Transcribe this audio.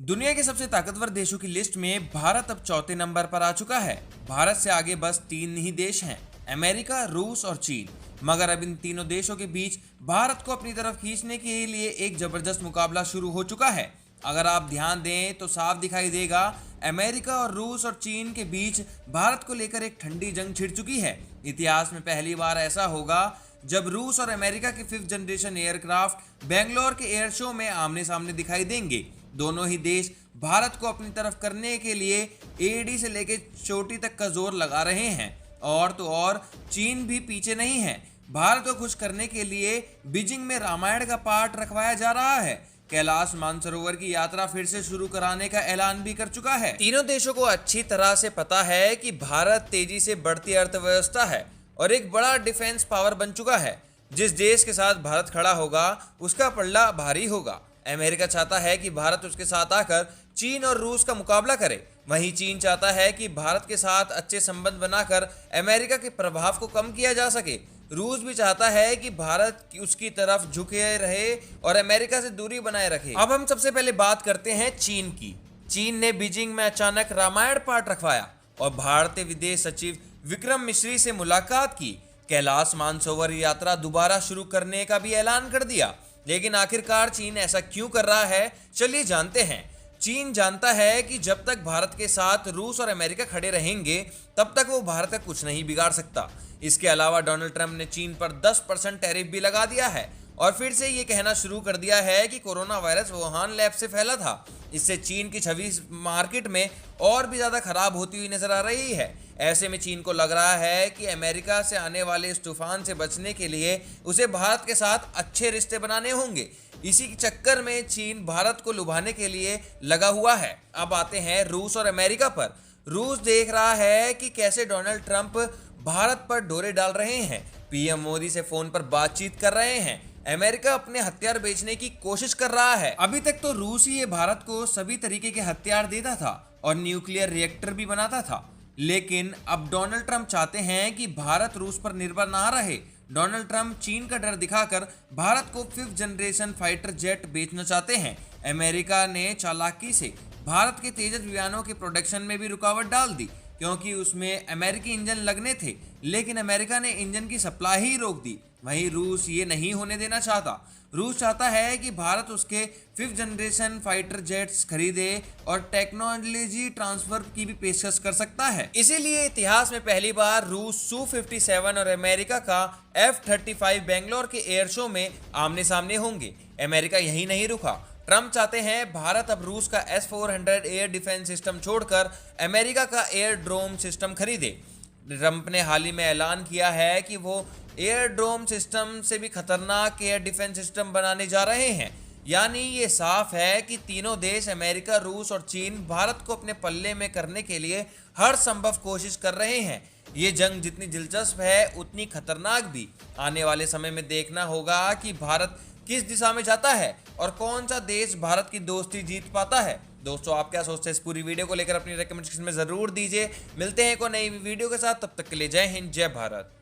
दुनिया के सबसे ताकतवर देशों की लिस्ट में भारत अब चौथे नंबर पर आ चुका है। भारत से आगे बस तीन ही देश हैं, अमेरिका, रूस और चीन। मगर अब इन तीनों देशों के बीच भारत को अपनी तरफ खींचने के लिए एक जबरदस्त मुकाबला शुरू हो चुका है। अगर आप ध्यान दें तो साफ दिखाई देगा, अमेरिका और रूस और चीन के बीच भारत को लेकर एक ठंडी जंग छिड़ चुकी है। इतिहास में पहली बार ऐसा होगा जब रूस और अमेरिका के 5th जनरेशन एयरक्राफ्ट बेंगलोर के एयर शो में आमने सामने दिखाई देंगे। दोनों ही देश भारत को अपनी तरफ करने के लिए एडी से लेकर चोटी तक का जोर लगा रहे हैं। और तो और चीन भी पीछे नहीं है। भारत को खुश करने के लिए बीजिंग में रामायण का पाठ रखवाया जा रहा है। कैलाश मानसरोवर की यात्रा फिर से शुरू कराने का ऐलान भी कर चुका है। तीनों देशों को अच्छी तरह से पता है कि भारत तेजी से बढ़ती अर्थव्यवस्था है और एक बड़ा डिफेंस पावर बन चुका है। जिस देश के साथ भारत खड़ा होगा उसका पल्ला भारी होगा। अमेरिका चाहता है कि भारत उसके साथ आकर चीन और रूस का मुकाबला करे। वहीं चीन चाहता है कि भारत के साथ अच्छे संबंध बनाकर अमेरिका के प्रभाव को कम किया जा सके। रूस भी चाहता है कि भारत उसकी तरफ झुके रहे और अमेरिका से दूरी बनाए रखे। अब हम सबसे पहले बात करते हैं चीन की। चीन ने बीजिंग में अचानक रामायण पाठ रखवाया और भारतीय विदेश सचिव विक्रम मिश्री से मुलाकात की। कैलाश मानसरोवर यात्रा दोबारा शुरू करने का भी ऐलान कर दिया। लेकिन आखिरकार चीन ऐसा क्यों कर रहा है, चलिए जानते हैं। चीन जानता है कि जब तक भारत के साथ रूस और अमेरिका खड़े रहेंगे तब तक वो भारत का कुछ नहीं बिगाड़ सकता। इसके अलावा डोनाल्ड ट्रंप ने चीन पर 10% टैरिफ भी लगा दिया है और फिर से ये कहना शुरू कर दिया है कि कोरोना वायरस वुहान लैब से फैला था। इससे चीन की छवि मार्केट में और भी ज़्यादा खराब होती हुई नजर आ रही है। ऐसे में चीन को लग रहा है कि अमेरिका से आने वाले इस तूफान से बचने के लिए उसे भारत के साथ अच्छे रिश्ते बनाने होंगे। इसी के चक्कर में चीन भारत को लुभाने के लिए लगा हुआ है। अब आते हैं रूस और अमेरिका पर। रूस देख रहा है कि कैसे डोनाल्ड ट्रंप भारत पर डोरे डाल रहे हैं, पीएम मोदी से फोन पर बातचीत कर रहे हैं, अमेरिका अपने हथियार बेचने की कोशिश कर रहा है। अभी तक तो रूस ही भारत को सभी तरीके के हथियार देता था और न्यूक्लियर रिएक्टर भी बनाता था। लेकिन अब डोनाल्ड ट्रंप चाहते हैं कि भारत रूस पर निर्भर ना रहे। डोनाल्ड ट्रंप चीन का डर दिखाकर भारत को 5th जनरेशन फाइटर जेट बेचना चाहते हैं। अमेरिका ने चालाकी से भारत के तेजस विमानों के प्रोडक्शन में भी रुकावट डाल दी क्योंकि उसमें अमेरिकी इंजन लगने थे, लेकिन अमेरिका ने इंजन की सप्लाई ही रोक दी। वहीं रूस ये नहीं होने देना चाहता। रूस चाहता है कि भारत उसके 5th जनरेशन फाइटर जेट्स खरीदे और टेक्नोलॉजी ट्रांसफर की भी पेशकश कर सकता है। इसीलिए इतिहास में पहली बार रूस Su-57 और अमेरिका का F-35 बेंगलोर के एयर शो में आमने सामने होंगे। अमेरिका यही नहीं रुका। ट्रंप चाहते हैं भारत अब रूस का S-400 एयर डिफेंस सिस्टम छोड़कर अमेरिका का एयर ड्रोम सिस्टम खरीदे। ट्रंप ने हाल ही में ऐलान किया है कि वो एयर ड्रोम सिस्टम से भी खतरनाक एयर डिफेंस सिस्टम बनाने जा रहे हैं। यानी ये साफ है कि तीनों देश अमेरिका, रूस और चीन भारत को अपने पल्ले में करने के लिए हर संभव कोशिश कर रहे हैं। ये जंग जितनी दिलचस्प है उतनी खतरनाक भी। आने वाले समय में देखना होगा कि भारत किस दिशा में जाता है और कौन सा देश भारत की दोस्ती जीत पाता है। दोस्तों, आप क्या सोचते हैं इस पूरी वीडियो को लेकर? अपनी रिकमेंडेशन में जरूर दीजिए। मिलते हैं एक और नई वीडियो के साथ, तब तक के लिए जय हिंद, जय भारत।